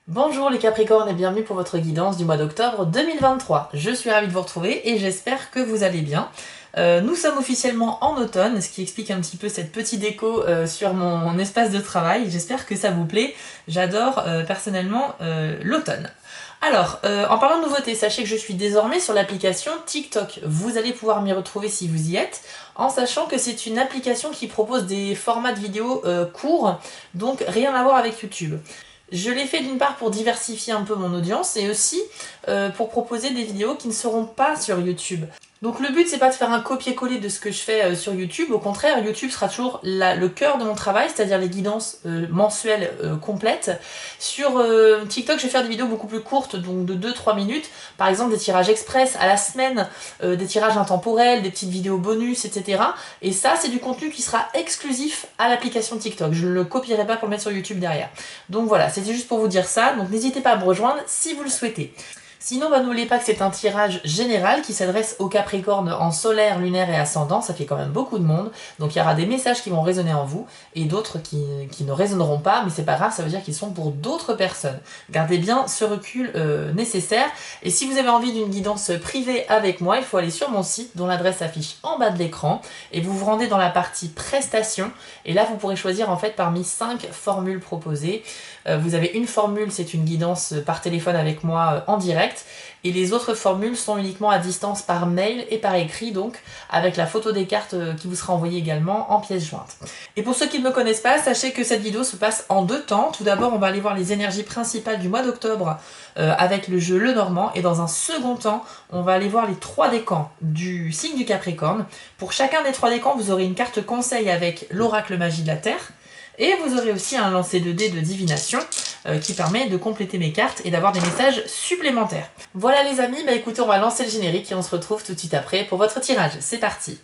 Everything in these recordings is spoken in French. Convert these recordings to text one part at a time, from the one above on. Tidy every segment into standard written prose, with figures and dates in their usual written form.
Bonjour les Capricornes et bienvenue pour votre guidance du mois d'octobre 2023. Je suis ravie de vous retrouver et j'espère que vous allez bien. Nous sommes officiellement en automne, ce qui explique un petit peu cette petite déco sur mon espace de travail. J'espère que ça vous plaît. J'adore personnellement l'automne. Alors, en parlant de nouveautés, sachez que je suis désormais sur l'application TikTok. Vous allez pouvoir m'y retrouver si vous y êtes, en sachant que c'est une application qui propose des formats de vidéos courts, donc rien à voir avec YouTube. Je l'ai fait d'une part pour diversifier un peu mon audience et aussi pour proposer des vidéos qui ne seront pas sur YouTube. Donc le but c'est pas de faire un copier-coller de ce que je fais sur YouTube, au contraire YouTube sera toujours le cœur de mon travail, c'est-à-dire les guidances mensuelles complètes. Sur TikTok je vais faire des vidéos beaucoup plus courtes, donc de 2-3 minutes, par exemple des tirages express à la semaine, des tirages intemporels, des petites vidéos bonus, etc. Et ça c'est du contenu qui sera exclusif à l'application TikTok, je ne le copierai pas pour le mettre sur YouTube derrière. Donc voilà, c'était juste pour vous dire ça, donc n'hésitez pas à me rejoindre si vous le souhaitez. Sinon, n'oubliez pas que c'est un tirage général qui s'adresse aux Capricornes en solaire, lunaire et ascendant, ça fait quand même beaucoup de monde, donc il y aura des messages qui vont résonner en vous, et d'autres qui ne résonneront pas, mais c'est pas grave, ça veut dire qu'ils sont pour d'autres personnes. Gardez bien ce recul nécessaire, et si vous avez envie d'une guidance privée avec moi, il faut aller sur mon site, dont l'adresse s'affiche en bas de l'écran, et vous vous rendez dans la partie prestations, et là vous pourrez choisir en fait parmi 5 formules proposées. Vous avez une formule, c'est une guidance par téléphone avec moi en direct, et les autres formules sont uniquement à distance par mail et par écrit, donc avec la photo des cartes qui vous sera envoyée également en pièce jointe. Et pour ceux qui ne me connaissent pas, sachez que cette vidéo se passe en 2 temps. Tout d'abord, on va aller voir les énergies principales du mois d'octobre avec le jeu Lenormand, et dans un second temps, on va aller voir les 3 décans du signe du Capricorne. Pour chacun des 3 décans, vous aurez une carte conseil avec l'oracle magie de la Terre, et vous aurez aussi un lancer de dés de divination qui permet de compléter mes cartes et d'avoir des messages supplémentaires. Voilà les amis, bah écoutez, on va lancer le générique et on se retrouve tout de suite après pour votre tirage. C'est parti!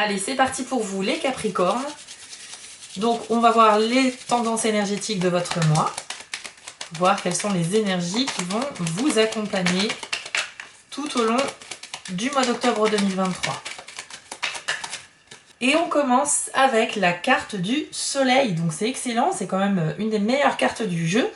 Allez, c'est parti pour vous les Capricornes. Donc on va voir les tendances énergétiques de votre mois, voir quelles sont les énergies qui vont vous accompagner tout au long du mois d'octobre 2023. Et on commence avec la carte du soleil, donc c'est excellent, c'est quand même une des meilleures cartes du jeu.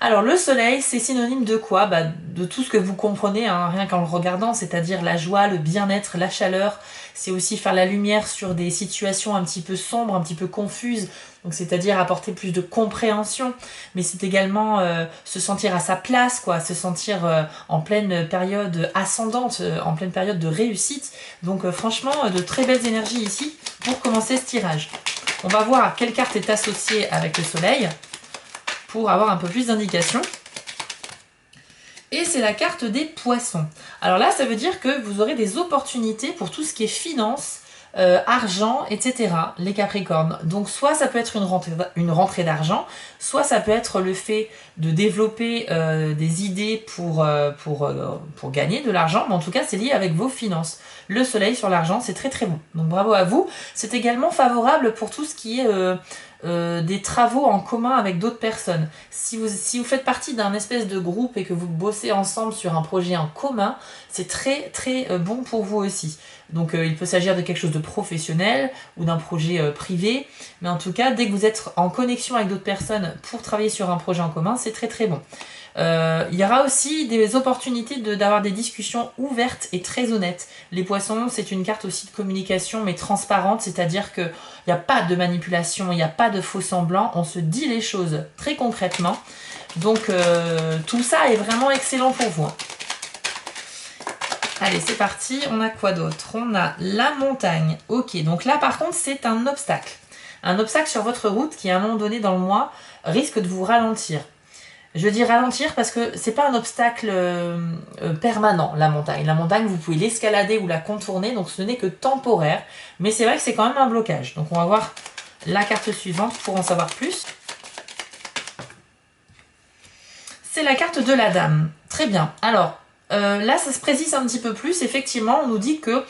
Alors le soleil, c'est synonyme de quoi? De tout ce que vous comprenez, hein, rien qu'en le regardant, c'est-à-dire la joie, le bien-être, la chaleur. C'est aussi faire la lumière sur des situations un petit peu sombres, un petit peu confuses, donc c'est-à-dire apporter plus de compréhension. Mais c'est également se sentir à sa place, quoi, se sentir en pleine période ascendante, en pleine période de réussite. Donc franchement, de très belles énergies ici pour commencer ce tirage. On va voir quelle carte est associée avec le soleil, pour avoir un peu plus d'indications. Et c'est la carte des poissons. Alors là, ça veut dire que vous aurez des opportunités pour tout ce qui est finance, argent, etc. Les Capricornes. Donc soit ça peut être une rentrée d'argent, soit ça peut être le fait de développer des idées pour gagner de l'argent, mais en tout cas c'est lié avec vos finances. Le soleil sur l'argent, c'est très très bon. Donc bravo à vous. C'est également favorable pour tout ce qui est des travaux en commun avec d'autres personnes. Si vous faites partie d'un espèce de groupe et que vous bossez ensemble sur un projet en commun, c'est très très bon pour vous aussi. Donc il peut s'agir de quelque chose de professionnel ou d'un projet privé, mais en tout cas dès que vous êtes en connexion avec d'autres personnes pour travailler sur un projet en commun, c'est très très bon. Il y aura aussi des opportunités d'avoir des discussions ouvertes et très honnêtes. Les poissons, c'est une carte aussi de communication mais transparente, c'est-à-dire qu'il n'y a pas de manipulation, il n'y a pas de faux semblants, on se dit les choses très concrètement. Donc tout ça est vraiment excellent pour vous. Allez, c'est parti, on a quoi d'autre? On a la montagne. Ok, donc là par contre c'est un obstacle. Un obstacle sur votre route qui à un moment donné dans le mois risque de vous ralentir. Je dis ralentir parce que c'est pas un obstacle permanent, la montagne. La montagne, vous pouvez l'escalader ou la contourner, donc ce n'est que temporaire. Mais c'est vrai que c'est quand même un blocage. Donc on va voir la carte suivante pour en savoir plus. C'est la carte de la dame. Très bien. Alors, Là, ça se précise un petit peu plus. Effectivement, on nous dit que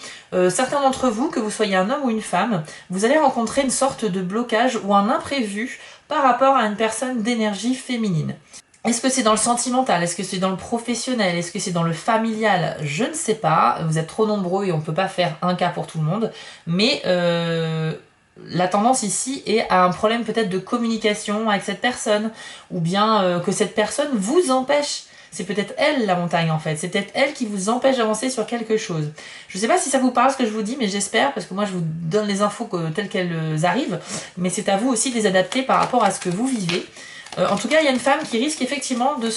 certains d'entre vous, que vous soyez un homme ou une femme, vous allez rencontrer une sorte de blocage ou un imprévu par rapport à une personne d'énergie féminine. Est-ce que c'est dans le sentimental? Est-ce que c'est dans le professionnel? Est-ce que c'est dans le familial? Je ne sais pas. Vous êtes trop nombreux et on ne peut pas faire un cas pour tout le monde. Mais la tendance ici est à un problème peut-être de communication avec cette personne. Ou bien que cette personne vous empêche. C'est peut-être elle la montagne en fait. C'est peut-être elle qui vous empêche d'avancer sur quelque chose. Je ne sais pas si ça vous parle ce que je vous dis, mais j'espère. Parce que moi je vous donne les infos telles qu'elles arrivent. Mais c'est à vous aussi de les adapter par rapport à ce que vous vivez. En tout cas, il y a une femme qui risque effectivement de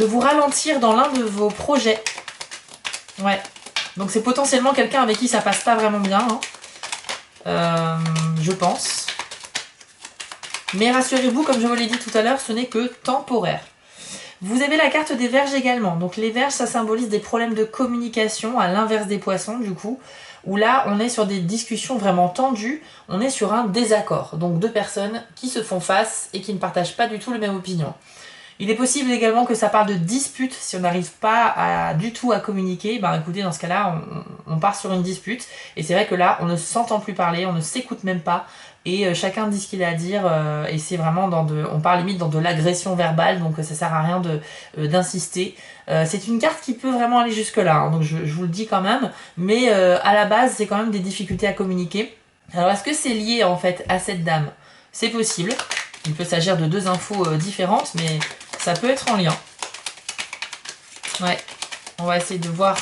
vous ralentir dans l'un de vos projets. Ouais. Donc c'est potentiellement quelqu'un avec qui ça passe pas vraiment bien. Hein. Je pense. Mais rassurez-vous, comme je vous l'ai dit tout à l'heure, ce n'est que temporaire. Vous avez la carte des Vierges également. Donc les Vierges, ça symbolise des problèmes de communication, à l'inverse des Poissons du coup. Où là, on est sur des discussions vraiment tendues, on est sur un désaccord. Donc deux personnes qui se font face et qui ne partagent pas du tout la même opinion. Il est possible également que ça parle de dispute, si on n'arrive pas du tout à communiquer, ben écoutez, dans ce cas-là, on part sur une dispute. Et c'est vrai que là, on ne s'entend plus parler, on ne s'écoute même pas. Et chacun dit ce qu'il a à dire, et c'est vraiment on parle limite dans de l'agression verbale, donc ça sert à rien d'insister. C'est une carte qui peut vraiment aller jusque là, hein, donc je vous le dis quand même, mais à la base c'est quand même des difficultés à communiquer. Alors est-ce que c'est lié en fait à cette dame? C'est possible, il peut s'agir de deux infos différentes, mais ça peut être en lien. Ouais, on va essayer de voir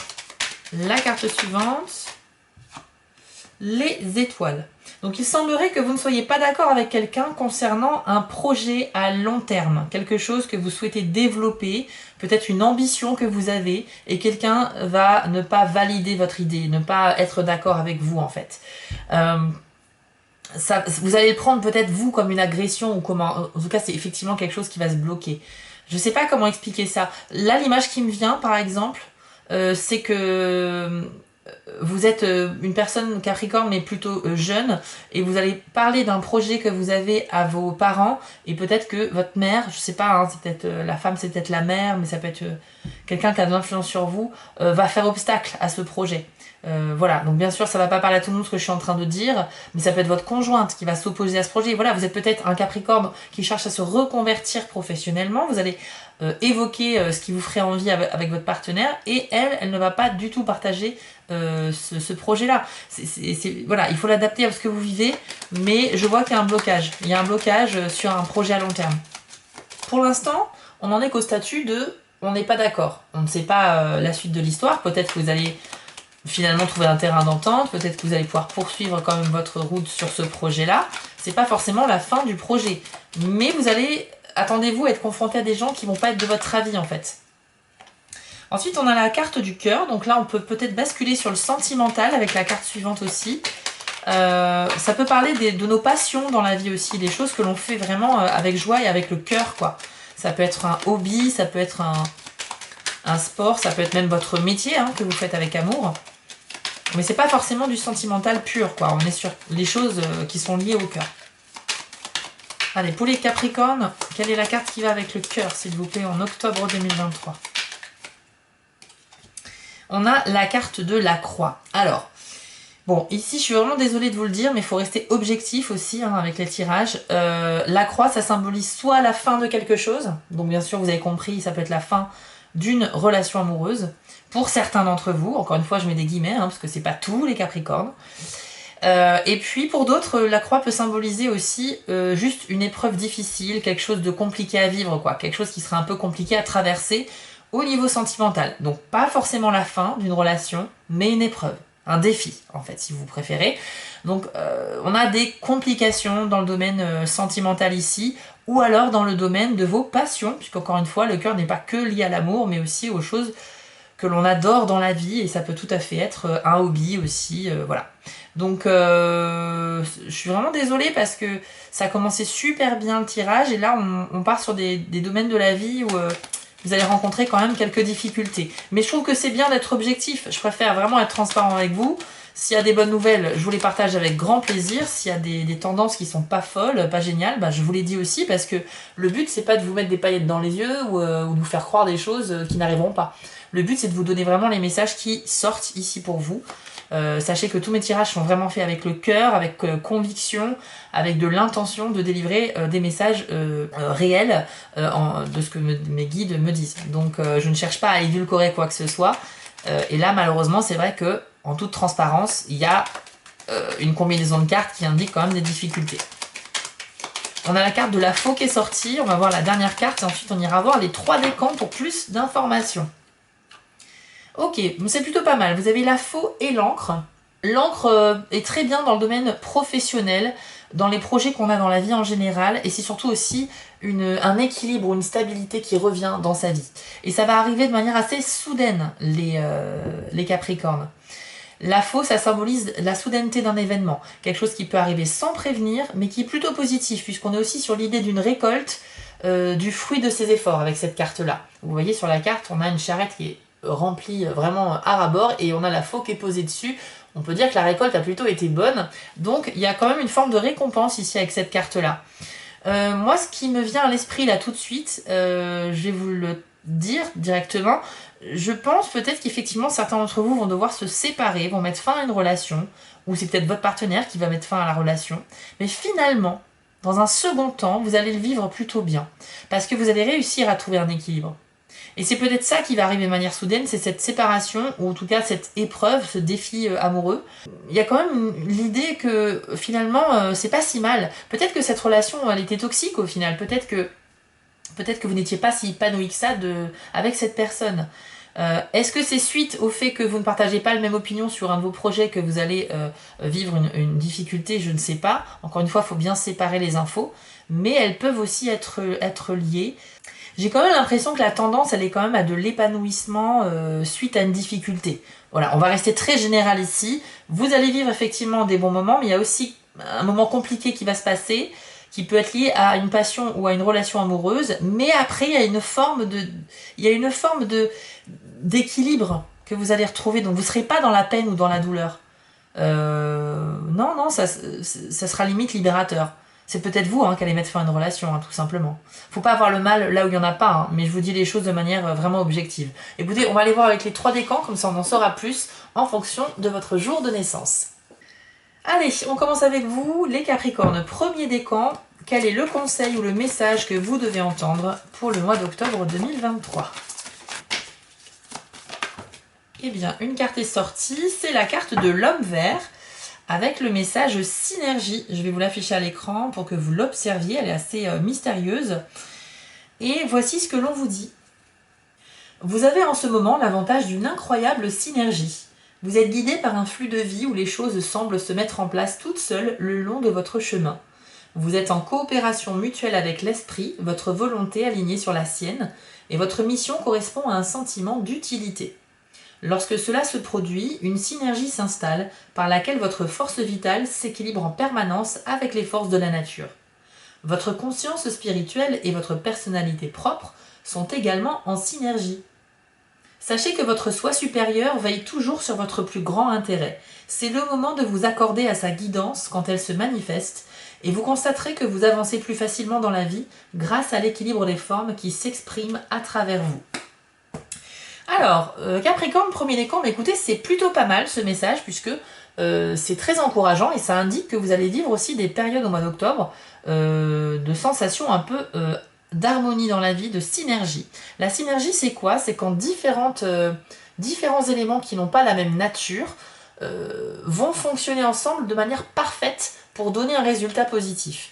la carte suivante. Les étoiles. Donc il semblerait que vous ne soyez pas d'accord avec quelqu'un concernant un projet à long terme, quelque chose que vous souhaitez développer, peut-être une ambition que vous avez, et quelqu'un va ne pas valider votre idée, ne pas être d'accord avec vous en fait. Vous allez le prendre peut-être vous comme une agression, ou en tout cas c'est effectivement quelque chose qui va se bloquer. Je ne sais pas comment expliquer ça. Là l'image qui me vient par exemple, c'est que vous êtes une personne Capricorne mais plutôt jeune et vous allez parler d'un projet que vous avez à vos parents et peut-être que votre mère, je sais pas, hein, c'est peut-être la femme, c'est peut-être la mère, mais ça peut être quelqu'un qui a de l'influence sur vous, va faire obstacle à ce projet. Voilà, donc bien sûr ça va pas parler à tout le monde ce que je suis en train de dire, mais ça peut être votre conjointe qui va s'opposer à ce projet. Voilà, vous êtes peut-être un Capricorne qui cherche à se reconvertir professionnellement, vous allez évoquer ce qui vous ferait envie avec votre partenaire et elle ne va pas du tout partager ce projet-là. Voilà, il faut l'adapter à ce que vous vivez, mais je vois qu'il y a un blocage. Il y a un blocage sur un projet à long terme. Pour l'instant, on n'en est qu'au statut de on n'est pas d'accord. On ne sait pas la suite de l'histoire. Peut-être que vous allez finalement trouver un terrain d'entente, peut-être que vous allez pouvoir poursuivre quand même votre route sur ce projet-là. C'est pas forcément la fin du projet. Mais vous allez, attendez-vous à être confronté à des gens qui vont pas être de votre avis en fait. Ensuite, on a la carte du cœur. Donc là, on peut peut-être basculer sur le sentimental avec la carte suivante aussi. Ça peut parler de nos passions dans la vie aussi, des choses que l'on fait vraiment avec joie et avec le cœur, quoi. Ça peut être un hobby, ça peut être un sport, ça peut être même votre métier hein, que vous faites avec amour. Mais c'est pas forcément du sentimental pur, quoi. On est sur les choses qui sont liées au cœur. Allez, pour les Capricornes, quelle est la carte qui va avec le cœur, s'il vous plaît, en octobre 2023? On a la carte de la croix. Alors, bon, ici, je suis vraiment désolée de vous le dire, mais il faut rester objectif aussi hein, avec les tirages. La croix, ça symbolise soit la fin de quelque chose, donc bien sûr, vous avez compris, ça peut être la fin d'une relation amoureuse, pour certains d'entre vous, encore une fois, je mets des guillemets, hein, parce que c'est pas tous les Capricornes. Et puis, pour d'autres, la croix peut symboliser aussi juste une épreuve difficile, quelque chose de compliqué à vivre, quoi, quelque chose qui serait un peu compliqué à traverser au niveau sentimental. Donc, pas forcément la fin d'une relation, mais une épreuve. Un défi, en fait, si vous préférez. Donc, on a des complications dans le domaine sentimental ici, ou alors dans le domaine de vos passions, puisqu'encore une fois, le cœur n'est pas que lié à l'amour, mais aussi aux choses que l'on adore dans la vie, et ça peut tout à fait être un hobby aussi, voilà. Donc, je suis vraiment désolée parce que ça a commencé super bien le tirage, et là, on part sur des domaines de la vie où vous allez rencontrer quand même quelques difficultés. Mais je trouve que c'est bien d'être objectif. Je préfère vraiment être transparent avec vous. S'il y a des bonnes nouvelles, je vous les partage avec grand plaisir. S'il y a des tendances qui sont pas folles, pas géniales, bah, je vous les dis aussi parce que le but c'est pas de vous mettre des paillettes dans les yeux ou de vous faire croire des choses qui n'arriveront pas. Le but c'est de vous donner vraiment les messages qui sortent ici pour vous. Sachez que tous mes tirages sont vraiment faits avec le cœur, avec conviction, avec de l'intention de délivrer des messages réels de ce que mes guides me disent. Donc je ne cherche pas à édulcorer quoi que ce soit. Et là malheureusement c'est vrai que en toute transparence il y a une combinaison de cartes qui indique quand même des difficultés. On a la carte de la faux qui est sortie, on va voir la dernière carte et ensuite on ira voir les 3 décans pour plus d'informations. Ok, c'est plutôt pas mal. Vous avez la faux et l'encre. L'encre est très bien dans le domaine professionnel, dans les projets qu'on a dans la vie en général, et c'est surtout aussi un équilibre ou une stabilité qui revient dans sa vie. Et ça va arriver de manière assez soudaine, les Capricornes. La faux, ça symbolise la soudaineté d'un événement, quelque chose qui peut arriver sans prévenir, mais qui est plutôt positif, puisqu'on est aussi sur l'idée d'une récolte du fruit de ses efforts avec cette carte-là. Vous voyez sur la carte, on a une charrette qui est rempli vraiment à ras-bord et on a la faux qui est posée dessus. On peut dire que la récolte a plutôt été bonne. Donc il y a quand même une forme de récompense ici avec cette carte-là. Moi, ce qui me vient à l'esprit là tout de suite, je vais vous le dire directement. Je pense peut-être qu'effectivement certains d'entre vous vont devoir se séparer, vont mettre fin à une relation, ou c'est peut-être votre partenaire qui va mettre fin à la relation. Mais finalement, dans un second temps, vous allez le vivre plutôt bien. Parce que vous allez réussir à trouver un équilibre. Et c'est peut-être ça qui va arriver de manière soudaine, c'est cette séparation, ou en tout cas cette épreuve, ce défi amoureux. Il y a quand même l'idée que finalement, c'est pas si mal. Peut-être que cette relation, elle était toxique au final. Peut-être que vous n'étiez pas si épanoui que ça avec cette personne. Est-ce que c'est suite au fait que vous ne partagez pas la même opinion sur un de vos projets que vous allez vivre une difficulté? Je ne sais pas. Encore une fois, il faut bien séparer les infos. Mais elles peuvent aussi être liées. J'ai quand même l'impression que la tendance, elle est quand même à de l'épanouissement suite à une difficulté. Voilà, on va rester très général ici. Vous allez vivre effectivement des bons moments, mais il y a aussi un moment compliqué qui va se passer, qui peut être lié à une passion ou à une relation amoureuse. Mais après, il y a une forme d'équilibre que vous allez retrouver. Donc vous ne serez pas dans la peine ou dans la douleur. Non, ça sera limite libérateur. C'est peut-être vous qui allez mettre fin à une relation, tout simplement. Faut pas avoir le mal là où il n'y en a pas, mais je vous dis les choses de manière vraiment objective. Écoutez, on va aller voir avec les 3 décans, comme ça on en saura plus en fonction de votre jour de naissance. Allez, on commence avec vous, les Capricornes. Premier décan, quel est le conseil ou le message que vous devez entendre pour le mois d'octobre 2023 ? Eh bien, une carte est sortie, c'est la carte de l'homme vert, avec le message synergie. Je vais vous l'afficher à l'écran pour que vous l'observiez, elle est assez mystérieuse. Et voici ce que l'on vous dit. Vous avez en ce moment l'avantage d'une incroyable synergie. Vous êtes guidé par un flux de vie où les choses semblent se mettre en place toutes seules le long de votre chemin. Vous êtes en coopération mutuelle avec l'esprit, votre volonté alignée sur la sienne, et votre mission correspond à un sentiment d'utilité. Lorsque cela se produit, une synergie s'installe par laquelle votre force vitale s'équilibre en permanence avec les forces de la nature. Votre conscience spirituelle et votre personnalité propre sont également en synergie. Sachez que votre soi supérieur veille toujours sur votre plus grand intérêt. C'est le moment de vous accorder à sa guidance quand elle se manifeste et vous constaterez que vous avancez plus facilement dans la vie grâce à l'équilibre des formes qui s'expriment à travers vous. Alors, Capricorne, premier décan, mais écoutez, c'est plutôt pas mal ce message puisque c'est très encourageant et ça indique que vous allez vivre aussi des périodes au mois d'octobre de sensations un peu d'harmonie dans la vie, de synergie. La synergie, c'est quoi? C'est quand différents éléments qui n'ont pas la même nature vont fonctionner ensemble de manière parfaite pour donner un résultat positif.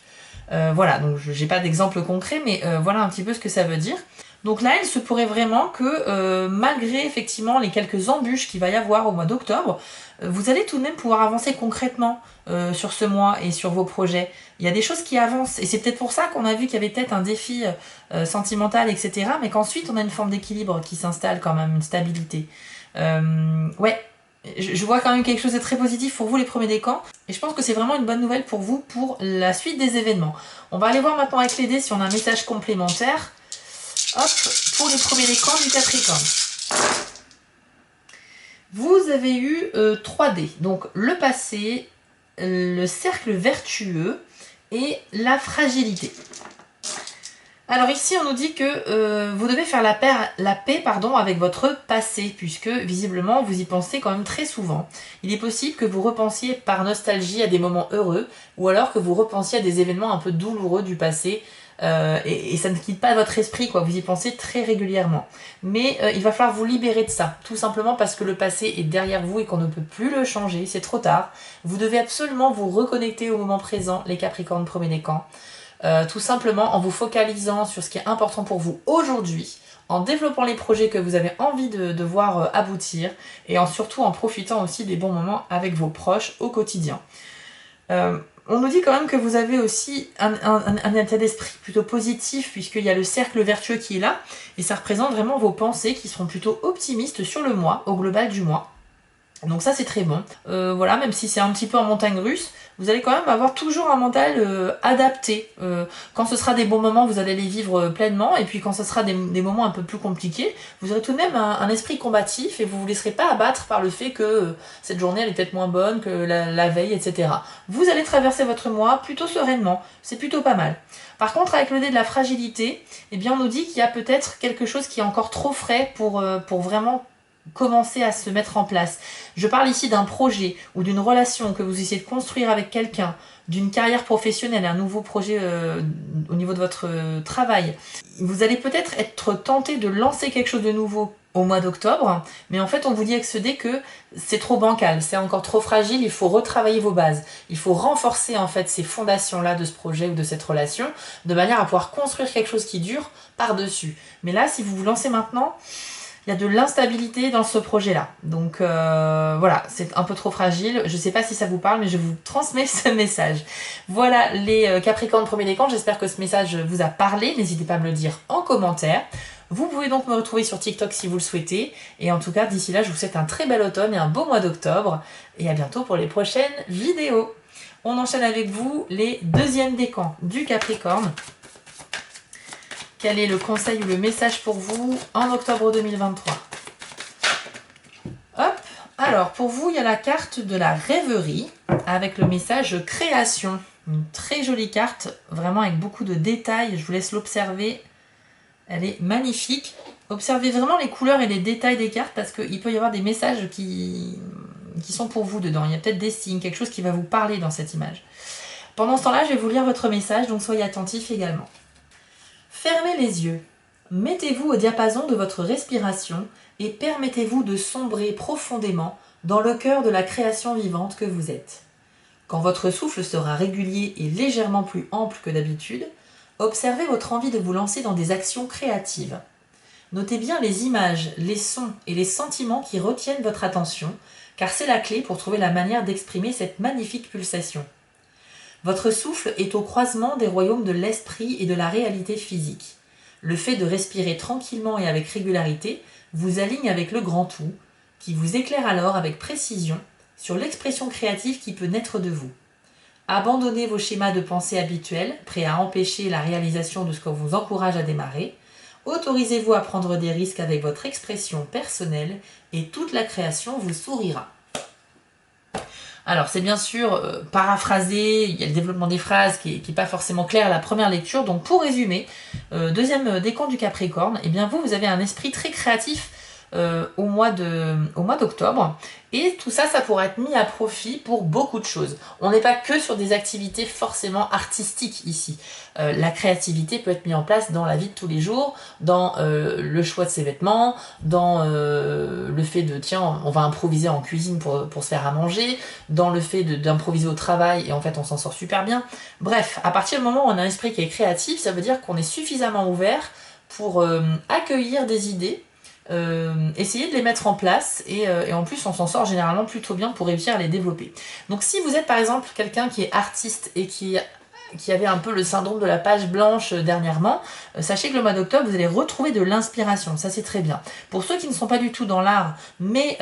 Voilà, donc j'ai pas d'exemple concret, mais voilà un petit peu ce que ça veut dire. Donc là, il se pourrait vraiment que malgré effectivement les quelques embûches qu'il va y avoir au mois d'octobre, vous allez tout de même pouvoir avancer concrètement sur ce mois et sur vos projets. Il y a des choses qui avancent et c'est peut-être pour ça qu'on a vu qu'il y avait peut-être un défi sentimental, etc. Mais qu'ensuite on a une forme d'équilibre qui s'installe quand même, une stabilité. Ouais, je vois quand même quelque chose de très positif pour vous les premiers décans et je pense que c'est vraiment une bonne nouvelle pour vous pour la suite des événements. On va aller voir maintenant avec les dés si on a un message complémentaire. Hop, pour les premiers décans du Capricorne. Vous avez eu 3D, donc le passé, le cercle vertueux et la fragilité. Alors ici, on nous dit que vous devez faire la paix avec votre passé, puisque visiblement, vous y pensez quand même très souvent. Il est possible que vous repensiez par nostalgie à des moments heureux, ou alors que vous repensiez à des événements un peu douloureux du passé, et ça ne quitte pas votre esprit, quoi. Vous y pensez très régulièrement. Mais il va falloir vous libérer de ça, tout simplement parce que le passé est derrière vous et qu'on ne peut plus le changer, c'est trop tard. Vous devez absolument vous reconnecter au moment présent, les Capricornes premier décan. Tout simplement en vous focalisant sur ce qui est important pour vous aujourd'hui, en développant les projets que vous avez envie de voir aboutir, et surtout en profitant aussi des bons moments avec vos proches au quotidien. On nous dit quand même que vous avez aussi un état d'esprit plutôt positif, puisqu'il y a le cercle vertueux qui est là, et ça représente vraiment vos pensées qui seront plutôt optimistes sur le mois, au global du mois. Donc ça c'est très bon. Voilà, même si c'est un petit peu en montagne russe, vous allez quand même avoir toujours un mental adapté. Quand ce sera des bons moments, vous allez les vivre pleinement, et puis quand ce sera des moments un peu plus compliqués, vous aurez tout de même un esprit combatif, et vous ne vous laisserez pas abattre par le fait que cette journée elle est peut-être moins bonne que la veille, etc. Vous allez traverser votre mois plutôt sereinement, c'est plutôt pas mal. Par contre, avec le dé de la fragilité, eh bien, on nous dit qu'il y a peut-être quelque chose qui est encore trop frais pour vraiment commencer à se mettre en place. Je parle ici d'un projet ou d'une relation que vous essayez de construire avec quelqu'un, d'une carrière professionnelle, un nouveau projet au niveau de votre travail. Vous allez peut-être être tenté de lancer quelque chose de nouveau au mois d'octobre, mais en fait on vous dit avec ce dé que c'est trop bancal, c'est encore trop fragile, il faut retravailler vos bases, il faut renforcer en fait ces fondations-là de ce projet ou de cette relation, de manière à pouvoir construire quelque chose qui dure par-dessus. Mais là, si vous vous lancez maintenant, il y a de l'instabilité dans ce projet-là. Donc voilà, c'est un peu trop fragile. Je ne sais pas si ça vous parle, mais je vous transmets ce message. Voilà les Capricornes premier décan. J'espère que ce message vous a parlé. N'hésitez pas à me le dire en commentaire. Vous pouvez donc me retrouver sur TikTok si vous le souhaitez. Et en tout cas, d'ici là, je vous souhaite un très bel automne et un beau mois d'octobre. Et à bientôt pour les prochaines vidéos. On enchaîne avec vous les deuxièmes décans du Capricorne. Quel est le conseil ou le message pour vous en octobre 2023? Hop, alors pour vous, il y a la carte de la rêverie avec le message création. Une très jolie carte, vraiment avec beaucoup de détails. Je vous laisse l'observer. Elle est magnifique. Observez vraiment les couleurs et les détails des cartes parce qu'il peut y avoir des messages qui sont pour vous dedans. Il y a peut-être des signes, quelque chose qui va vous parler dans cette image. Pendant ce temps-là, je vais vous lire votre message, donc soyez attentifs également. Fermez les yeux, mettez-vous au diapason de votre respiration et permettez-vous de sombrer profondément dans le cœur de la création vivante que vous êtes. Quand votre souffle sera régulier et légèrement plus ample que d'habitude, observez votre envie de vous lancer dans des actions créatives. Notez bien les images, les sons et les sentiments qui retiennent votre attention, car c'est la clé pour trouver la manière d'exprimer cette magnifique pulsation. Votre souffle est au croisement des royaumes de l'esprit et de la réalité physique. Le fait de respirer tranquillement et avec régularité vous aligne avec le grand tout, qui vous éclaire alors avec précision sur l'expression créative qui peut naître de vous. Abandonnez vos schémas de pensée habituels, prêts à empêcher la réalisation de ce qu'on vous encourage à démarrer. Autorisez-vous à prendre des risques avec votre expression personnelle et toute la création vous sourira. Alors c'est bien sûr paraphrasé, il y a le développement des phrases qui n'est pas forcément clair à la première lecture. Donc pour résumer, deuxième décan du Capricorne, eh bien vous avez un esprit très créatif au mois d'octobre. Et tout ça, ça pourra être mis à profit pour beaucoup de choses. On n'est pas que sur des activités forcément artistiques ici. La créativité peut être mise en place dans la vie de tous les jours, dans le choix de ses vêtements, dans le fait de, tiens, on va improviser en cuisine pour se faire à manger, dans le fait d'improviser au travail et en fait on s'en sort super bien. Bref, à partir du moment où on a un esprit qui est créatif, ça veut dire qu'on est suffisamment ouvert pour accueillir des idées, essayer de les mettre en place et en plus on s'en sort généralement plutôt bien pour réussir à les développer. Donc si vous êtes par exemple quelqu'un qui est artiste et qui qui avez un peu le syndrome de la page blanche dernièrement, sachez que le mois d'octobre, vous allez retrouver de l'inspiration, ça c'est très bien. Pour ceux qui ne sont pas du tout dans l'art, mais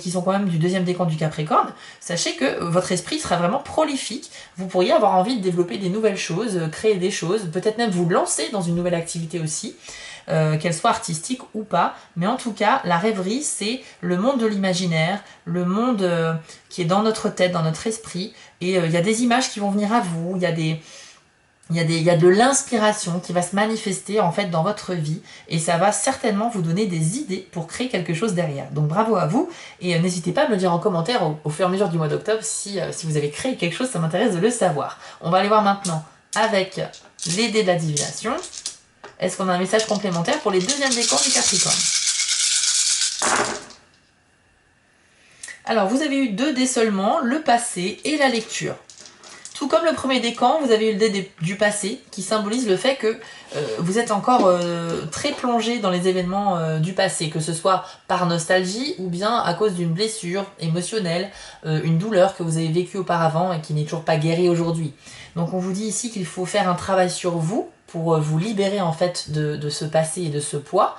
qui sont quand même du deuxième décan du Capricorne, sachez que votre esprit sera vraiment prolifique, vous pourriez avoir envie de développer des nouvelles choses, créer des choses, peut-être même vous lancer dans une nouvelle activité aussi, qu'elle soit artistique ou pas, mais en tout cas, la rêverie, c'est le monde de l'imaginaire, le monde qui est dans notre tête, dans notre esprit, et il y a des images qui vont venir à vous, il y a de l'inspiration qui va se manifester en fait dans votre vie, et ça va certainement vous donner des idées pour créer quelque chose derrière. Donc bravo à vous, et n'hésitez pas à me le dire en commentaire au fur et à mesure du mois d'octobre si vous avez créé quelque chose, ça m'intéresse de le savoir. On va aller voir maintenant avec les dés de la divination. Est-ce qu'on a un message complémentaire pour les deuxièmes décans du Capricorne? Alors, vous avez eu 2 dés seulement, le passé et la lecture. Tout comme le premier décan, vous avez eu le dé du passé, qui symbolise le fait que vous êtes encore très plongé dans les événements du passé, que ce soit par nostalgie ou bien à cause d'une blessure émotionnelle, une douleur que vous avez vécue auparavant et qui n'est toujours pas guérie aujourd'hui. Donc on vous dit ici qu'il faut faire un travail sur vous, pour vous libérer en fait de ce passé et de ce poids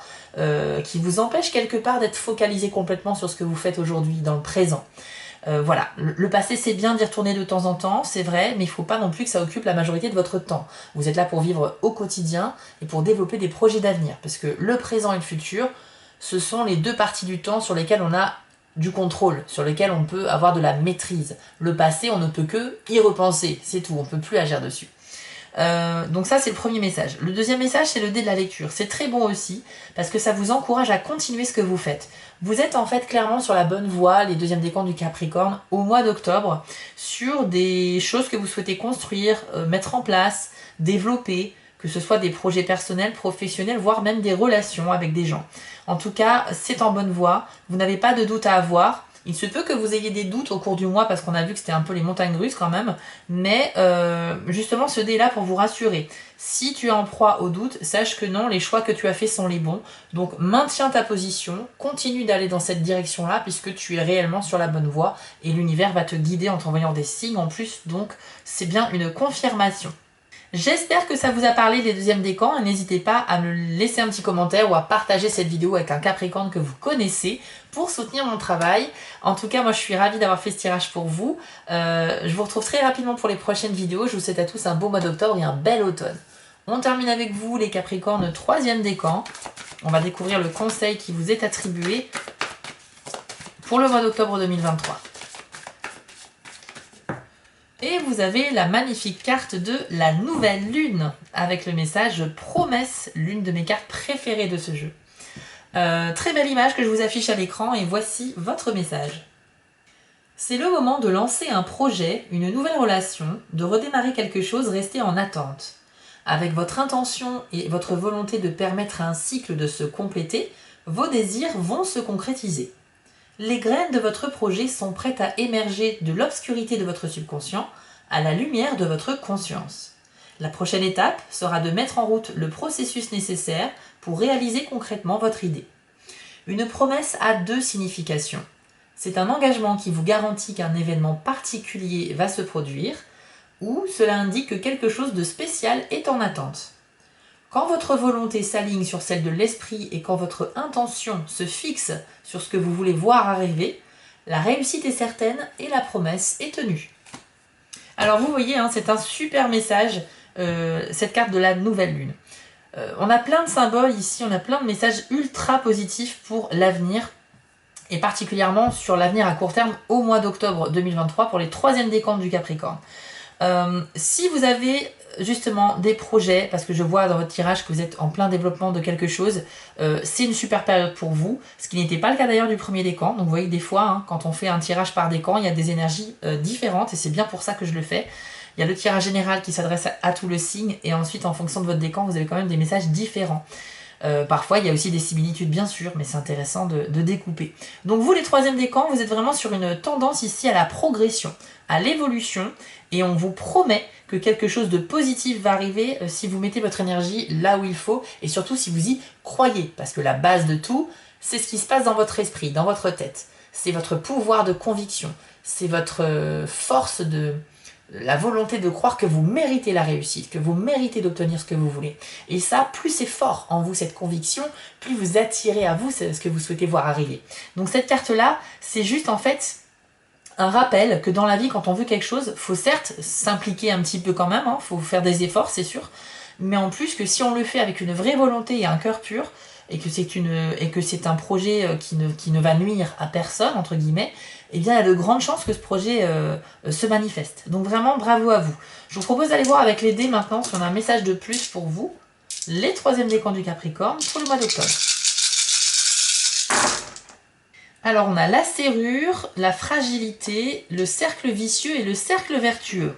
qui vous empêche quelque part d'être focalisé complètement sur ce que vous faites aujourd'hui, dans le présent. Voilà, le passé c'est bien d'y retourner de temps en temps, c'est vrai, mais il ne faut pas non plus que ça occupe la majorité de votre temps. Vous êtes là pour vivre au quotidien et pour développer des projets d'avenir, parce que le présent et le futur, ce sont les 2 parties du temps sur lesquelles on a du contrôle, sur lesquelles on peut avoir de la maîtrise. Le passé, on ne peut que y repenser, c'est tout, on ne peut plus agir dessus. Donc ça c'est le premier message. Le deuxième message c'est le dé de la lecture. C'est très bon aussi parce que ça vous encourage à continuer ce que vous faites. Vous êtes en fait clairement sur la bonne voie, les deuxièmes décans du Capricorne, au mois d'octobre, sur des choses que vous souhaitez construire, mettre en place, développer, que ce soit des projets personnels, professionnels, voire même des relations avec des gens. En tout cas, c'est en bonne voie, vous n'avez pas de doute à avoir. Il se peut que vous ayez des doutes au cours du mois parce qu'on a vu que c'était un peu les montagnes russes quand même, mais justement ce dé est là pour vous rassurer. Si tu es en proie au doute, sache que non, les choix que tu as faits sont les bons. Donc maintiens ta position, continue d'aller dans cette direction-là puisque tu es réellement sur la bonne voie et l'univers va te guider en t'envoyant des signes en plus, donc c'est bien une confirmation. J'espère que ça vous a parlé des deuxièmes décans et n'hésitez pas à me laisser un petit commentaire ou à partager cette vidéo avec un Capricorne que vous connaissez pour soutenir mon travail. En tout cas, moi je suis ravie d'avoir fait ce tirage pour vous. Je vous retrouve très rapidement pour les prochaines vidéos. Je vous souhaite à tous un beau mois d'octobre et un bel automne. On termine avec vous les Capricornes 3e décan. On va découvrir le conseil qui vous est attribué pour le mois d'octobre 2023. Et vous avez la magnifique carte de la nouvelle lune, avec le message promesse, l'une de mes cartes préférées de ce jeu. Très belle image que je vous affiche à l'écran et voici votre message. C'est le moment de lancer un projet, une nouvelle relation, de redémarrer quelque chose resté en attente. Avec votre intention et votre volonté de permettre à un cycle de se compléter, vos désirs vont se concrétiser. Les graines de votre projet sont prêtes à émerger de l'obscurité de votre subconscient à la lumière de votre conscience. La prochaine étape sera de mettre en route le processus nécessaire pour réaliser concrètement votre idée. Une promesse a 2 significations. C'est un engagement qui vous garantit qu'un événement particulier va se produire, ou cela indique que quelque chose de spécial est en attente. Quand votre volonté s'aligne sur celle de l'esprit et quand votre intention se fixe sur ce que vous voulez voir arriver, la réussite est certaine et la promesse est tenue. Alors vous voyez, hein, c'est un super message, cette carte de la nouvelle lune. On a plein de symboles ici, on a plein de messages ultra positifs pour l'avenir, et particulièrement sur l'avenir à court terme au mois d'octobre 2023 pour les 3e décans du Capricorne. Si vous avez justement des projets, parce que je vois dans votre tirage que vous êtes en plein développement de quelque chose, c'est une super période pour vous, ce qui n'était pas le cas d'ailleurs du premier décan. Donc vous voyez que des fois, hein, quand on fait un tirage par décan, il y a des énergies différentes et c'est bien pour ça que je le fais. Il y a le tirage général qui s'adresse à tout le signe et ensuite en fonction de votre décan, vous avez quand même des messages différents. Parfois, il y a aussi des similitudes, bien sûr, mais c'est intéressant de découper. Donc vous, les 3e décans, vous êtes vraiment sur une tendance ici à la progression, à l'évolution, et on vous promet que quelque chose de positif va arriver si vous mettez votre énergie là où il faut, et surtout si vous y croyez, parce que la base de tout, c'est ce qui se passe dans votre esprit, dans votre tête. C'est votre pouvoir de conviction, c'est votre force la volonté de croire que vous méritez la réussite, que vous méritez d'obtenir ce que vous voulez. Et ça, plus c'est fort en vous cette conviction, plus vous attirez à vous ce que vous souhaitez voir arriver. Donc cette carte-là, c'est juste en fait un rappel que dans la vie, quand on veut quelque chose, faut certes s'impliquer un petit peu quand même, faut faire des efforts, c'est sûr, mais en plus que si on le fait avec une vraie volonté et un cœur pur, et que c'est un projet qui ne va nuire à personne, entre guillemets, eh bien il y a de grandes chances que ce projet se manifeste. Donc vraiment, bravo à vous. Je vous propose d'aller voir avec les dés maintenant si on a un message de plus pour vous, les 3e décans du Capricorne pour le mois d'octobre. Alors on a la serrure, la fragilité, le cercle vicieux et le cercle vertueux.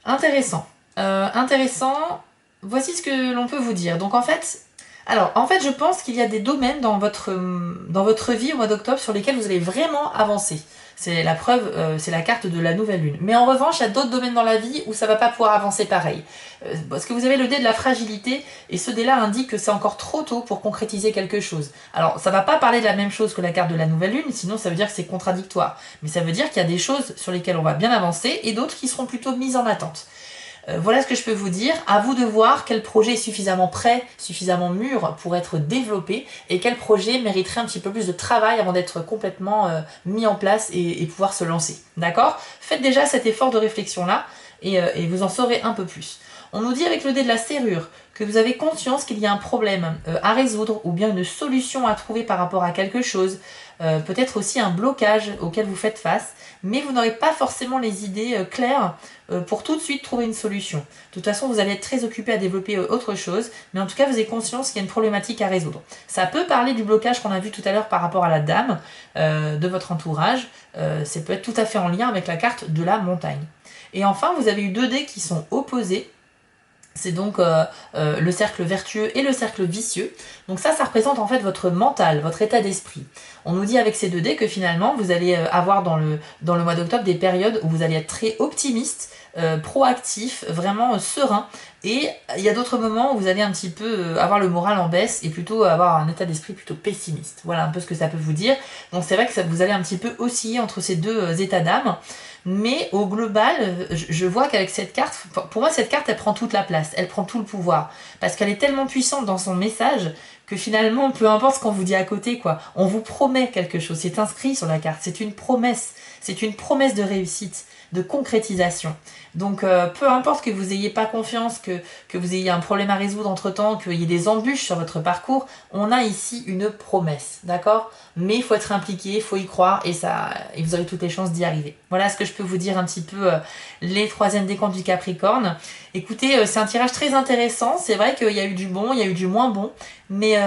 Intéressant. Intéressant. Voici ce que l'on peut vous dire. Donc en fait, je pense qu'il y a des domaines dans votre vie au mois d'octobre sur lesquels vous allez vraiment avancer. C'est la preuve, c'est la carte de la nouvelle lune. Mais en revanche, il y a d'autres domaines dans la vie où ça va pas pouvoir avancer pareil. Parce que vous avez le dé de la fragilité, et ce dé-là indique que c'est encore trop tôt pour concrétiser quelque chose. Alors, ça va pas parler de la même chose que la carte de la nouvelle lune, sinon ça veut dire que c'est contradictoire. Mais ça veut dire qu'il y a des choses sur lesquelles on va bien avancer, et d'autres qui seront plutôt mises en attente. Voilà ce que je peux vous dire. À vous de voir quel projet est suffisamment prêt, suffisamment mûr pour être développé et quel projet mériterait un petit peu plus de travail avant d'être complètement mis en place et pouvoir se lancer. D'accord ? Faites déjà cet effort de réflexion-là et vous en saurez un peu plus. On nous dit avec le dé de la serrure que vous avez conscience qu'il y a un problème à résoudre ou bien une solution à trouver par rapport à quelque chose, peut-être aussi un blocage auquel vous faites face, mais vous n'aurez pas forcément les idées claires pour tout de suite trouver une solution. De toute façon, vous allez être très occupé à développer autre chose, mais en tout cas, vous avez conscience qu'il y a une problématique à résoudre. Ça peut parler du blocage qu'on a vu tout à l'heure par rapport à la dame de votre entourage. Ça peut être tout à fait en lien avec la carte de la montagne. Et enfin, vous avez eu 2 dés qui sont opposés. C'est donc le cercle vertueux et le cercle vicieux. Donc ça représente en fait votre mental, votre état d'esprit. On nous dit avec ces 2 dés que finalement vous allez avoir dans le mois d'octobre des périodes où vous allez être très optimiste, proactif, vraiment serein. Et il y a d'autres moments où vous allez un petit peu avoir le moral en baisse et plutôt avoir un état d'esprit plutôt pessimiste. Voilà un peu ce que ça peut vous dire. Donc c'est vrai que vous allez un petit peu osciller entre ces 2 états d'âme. Mais au global, je vois qu'avec cette carte, pour moi cette carte elle prend toute la place, elle prend tout le pouvoir. Parce qu'elle est tellement puissante dans son message que finalement, peu importe ce qu'on vous dit à côté, quoi, on vous promet quelque chose, c'est inscrit sur la carte, c'est une promesse de réussite, de concrétisation. Donc peu importe que vous n'ayez pas confiance, que vous ayez un problème à résoudre entre-temps, qu'il y ait des embûches sur votre parcours, on a ici une promesse, d'accord ? Mais il faut être impliqué, il faut y croire et vous aurez toutes les chances d'y arriver. Voilà ce que je peux vous dire un petit peu les 3e décans du Capricorne. Écoutez, c'est un tirage très intéressant, c'est vrai qu'il y a eu du bon, il y a eu du moins bon, mais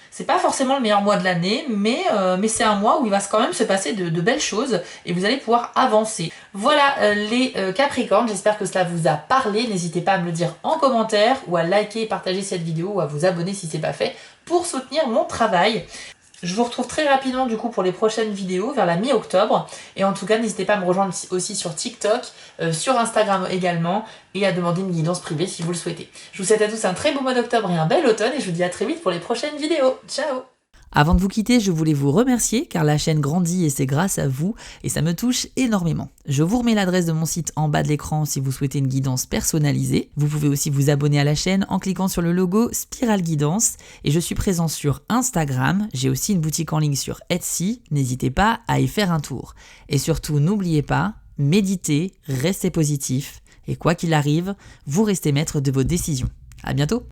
c'est pas forcément le meilleur mois de l'année, mais c'est un mois où il va quand même se passer de belles choses et vous allez pouvoir avancer. Voilà les Capricornes, j'espère que cela vous a parlé. N'hésitez pas à me le dire en commentaire ou à liker et partager cette vidéo ou à vous abonner si c'est pas fait pour soutenir mon travail. Je vous retrouve très rapidement du coup pour les prochaines vidéos vers la mi-octobre. Et en tout cas, n'hésitez pas à me rejoindre aussi sur TikTok, sur Instagram également, et à demander une guidance privée si vous le souhaitez. Je vous souhaite à tous un très beau mois d'octobre et un bel automne, et je vous dis à très vite pour les prochaines vidéos. Ciao! Avant de vous quitter, je voulais vous remercier car la chaîne grandit et c'est grâce à vous et ça me touche énormément. Je vous remets l'adresse de mon site en bas de l'écran si vous souhaitez une guidance personnalisée. Vous pouvez aussi vous abonner à la chaîne en cliquant sur le logo Spirale Guidance et je suis présent sur Instagram. J'ai aussi une boutique en ligne sur Etsy. N'hésitez pas à y faire un tour. Et surtout, n'oubliez pas, méditez, restez positif et quoi qu'il arrive, vous restez maître de vos décisions. À bientôt!